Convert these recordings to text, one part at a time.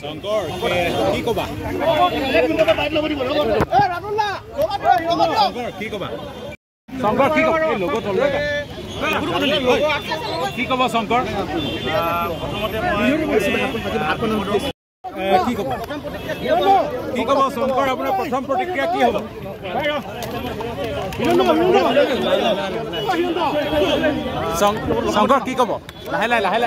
শংকৰ কি কবা কি কবা শংকৰ কি কবা লোগো তললৈ কি কবা শংকৰ প্ৰথমতে কি কব শংকৰ আপোনাৰ প্ৰথম প্ৰতিক্ৰিয়া কি হ'ব শংকৰ কি কব লাহে লাহে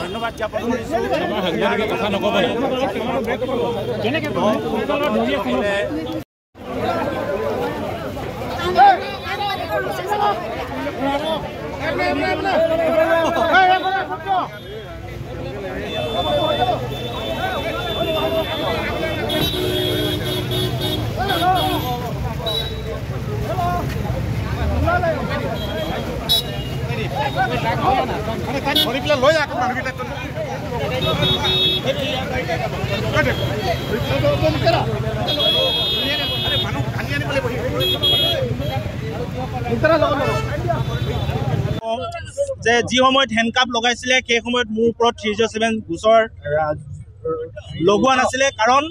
ধন্যবাদ জ্ঞাপন কথা নকব যে যি সময়ত হেণ্ডকাপ লগাইছিলে সেই সময়ত মোৰ ওপৰত 307 গোচৰ লগোৱা নাছিলে কাৰণ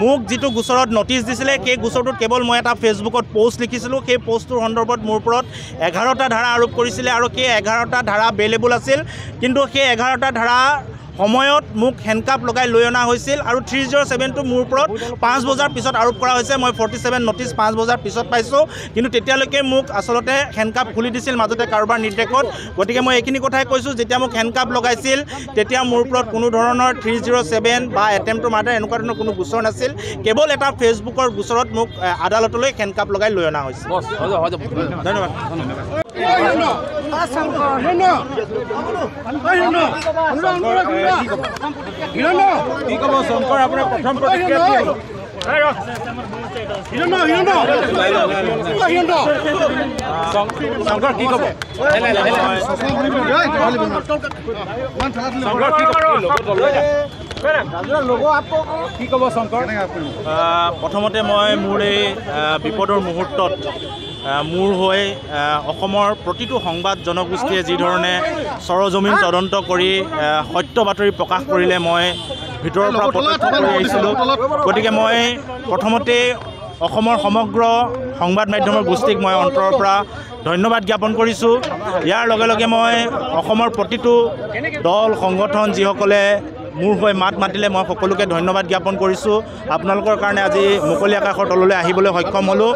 মোক যিটো গোচৰত নটিচ দিছিলে সেই গোচৰটোত কেৱল মই এটা ফেচবুকত পোষ্ট লিখিছিলোঁ সেই পোষ্টটোৰ সন্দৰ্ভত মোৰ ওপৰত 11টা ধাৰা আৰোপ কৰিছিলে আৰু সেই 11টা ধাৰা বেলেবল আছিল কিন্তু সেই 11টা ধাৰা সময়ত মোক হেণ্ডকাপ লগাই লৈ অনা হৈছিল আৰু 307টো মোৰ ওপৰত 5 বজাৰ পিছত আৰোপ কৰা হৈছে মই 47 নটিচ 5 বজাৰ পিছত পাইছোঁ কিন্তু তেতিয়ালৈকে মোক আচলতে হেণ্ডকাপ খুলি দিছিল মাজতে কাৰোবাৰ নিৰ্দেশত গতিকে মই এইখিনি কথাই কৈছোঁ যেতিয়া মোক হেণ্ডকাপ লগাইছিল তেতিয়া মোৰ ওপৰত কোনো ধৰণৰ 307 বা এটেম্প টু মাৰ্ডাৰ এনেকুৱা ধৰণৰ কোনো গোচৰ নাছিল কেৱল এটা ফেচবুকৰ গোচৰত মোক আদালতলৈ হেণ্ডকাপ লগাই লৈ অনা হৈছিল ধন্যবাদ কি কব শংকৰ আপোনাৰ প্ৰথম প্ৰতিক্ৰিয়া কি হ'ব শংকৰ কি কব কি কব শংকৰ প্ৰথমতে মই মোৰ এই বিপদৰ মুহূৰ্তত মোৰ হৈ অসমৰ প্ৰতিটো সংবাদ জনগোষ্ঠীয়ে যি ধৰণে সৰজমিন তদন্ত কৰি সত্য বাতৰি প্ৰকাশ কৰিলে মই ভিতৰৰ পৰা প্ৰত্যক্ষ কৰি আহিছিলোঁ গতিকে মই প্ৰথমতে অসমৰ সমগ্ৰ সংবাদ মাধ্যমৰ গোষ্ঠীক মই অন্তৰৰ পৰা ধন্যবাদ জ্ঞাপন কৰিছোঁ ইয়াৰ লগে লগে মই অসমৰ প্ৰতিটো দল সংগঠন যিসকলে মোৰ হৈ মাত মাতিলে মই সকলোকে ধন্যবাদ জ্ঞাপন কৰিছোঁ আপোনালোকৰ কাৰণে আজি মুকলি আকাশৰ তললৈ আহিবলৈ সক্ষম হ'লোঁ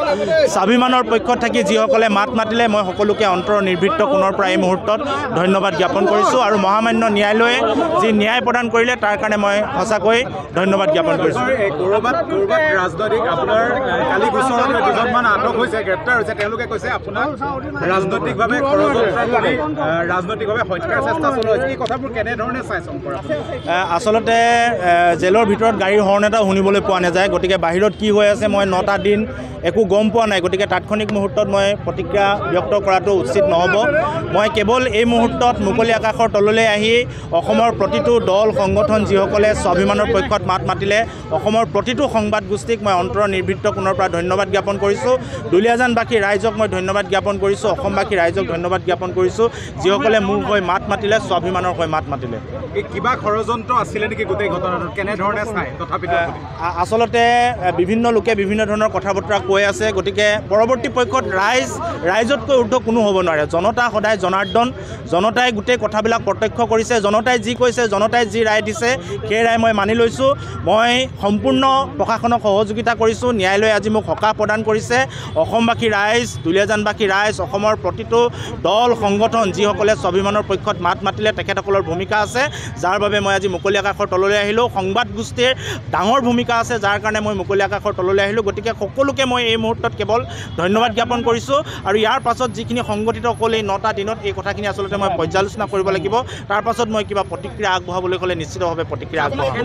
স্বাভিমানৰ পক্ষত থাকি যিসকলে মাত মাতিলে মই সকলোকে অন্তৰৰ নিৰ্ভীত কোণৰ পৰা এই মুহূৰ্তত ধন্যবাদ জ্ঞাপন কৰিছোঁ আৰু মহামান্য ন্যায়ালয়ে যি ন্যায় প্ৰদান কৰিলে তাৰ কাৰণে মই সঁচাকৈ ধন্যবাদ জ্ঞাপন কৰিছোঁ ক'ৰবাত ৰাজনৈতিক আপোনাৰ কালি গোচৰত দুজনমান আটক হৈছে গ্ৰেপ্তাৰ হৈছে তেওঁলোকে কৈছে আপোনাক ৰাজনৈতিকভাৱে ৰাজনৈতিকভাৱে হত্যাৰ চেষ্টা চলোৱা হৈছে এই কথাবোৰ কেনেধৰণে চাই শংকৰ আচলতে জেলৰ ভিতৰত গাড়ীৰ হৰ্ণ এটা শুনিবলৈ পোৱা নাযায় গতিকে বাহিৰত কি হৈ আছে মই 9টা দিন একো গম পোৱা নাই গতিকে তাৎক্ষণিক মুহূৰ্তত মই প্ৰতিক্ৰিয়া ব্যক্ত কৰাটো উচিত নহ'ব মই কেৱল এই মুহূৰ্তত মুকলি আকাশৰ তললৈ আহি অসমৰ প্ৰতিটো দল সংগঠন যিসকলে স্বাভিমানৰ পক্ষত মাত মাতিলে অসমৰ প্ৰতিটো সংবাদ গোষ্ঠীক মই অন্তৰৰ নিৰ্ভীত কোণৰ পৰা ধন্যবাদ জ্ঞাপন কৰিছোঁ দুলীয়াজানবাসী ৰাইজক মই ধন্যবাদ জ্ঞাপন কৰিছোঁ অসমবাসী ৰাইজক ধন্যবাদ জ্ঞাপন কৰিছোঁ যিসকলে মোৰ হৈ মাত মাতিলে স্বাভিমানৰ হৈ মাত মাতিলে এই কিবা ষড়যন্ত্ৰ আছিলে নেকি গোটেই ঘটনাটো কেনেধৰণে চাই তথাপিতো আচলতে বিভিন্ন লোকে বিভিন্ন ধৰণৰ কথা বতৰা কৈ আছে গতিকে পৰৱৰ্তী পক্ষত ৰাইজতকৈ ঊৰ্ধ কোনো হ'ব নোৱাৰে জনতা সদায় জনাৰ্দন জনতাই গোটেই কথাবিলাক প্ৰত্যক্ষ কৰিছে জনতাই যি কৈছে জনতাই যি ৰায় দিছে সেই ৰায় মই মানি লৈছোঁ মই সম্পূৰ্ণ প্ৰশাসনক সহযোগিতা কৰিছোঁ ন্যায়ালয়ে আজি মোক সকাহ প্ৰদান কৰিছে অসমবাসী ৰাইজ দুলীয়াজানবাসী ৰাইজ অসমৰ প্ৰতিটো দল সংগঠন যিসকলে স্বাভিমানৰ পক্ষত মাত মাতিলে তেখেতসকলৰ ভূমিকা আছে যাৰ বাবে মই আজি মুকলি আকাশৰ তললৈ আহিলোঁ সংবাদ গোষ্ঠীৰ ডাঙৰ ভূমিকা আছে যাৰ কাৰণে মই মুকলি আকাশৰ তললৈ আহিলোঁ গতিকে সকলোকে মই এই মুহূৰ্তত কেৱল ধন্যবাদ জ্ঞাপন কৰিছোঁ আৰু ইয়াৰ পাছত যিখিনি সংগঠিত হ'ল এই 9টা দিনত এই কথাখিনি আচলতে মই পৰ্যালোচনা কৰিব লাগিব তাৰ পাছত মই কিবা প্ৰতিক্ৰিয়া আগবঢ়াবলৈ হ'লে নিশ্চিতভাৱে প্ৰতিক্ৰিয়া আগবঢ়াম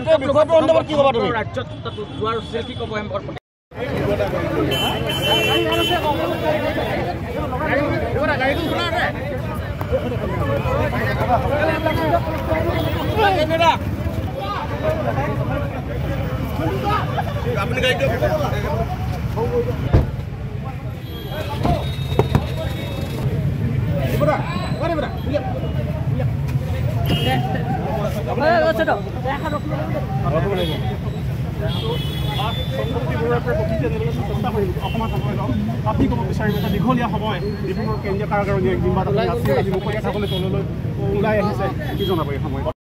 আপুনি ক'ব বিচাৰিব এটা দীঘলীয়া সময় ডিব্ৰুগড় কেন্দ্ৰীয় কাৰাগাৰৰ ন্যায়িক জিম্মাত আপুনি আছিল, আজি মুকলি থাকলৈ তললৈ ওলাই আহিছে, কি জনাব এই সময়ত?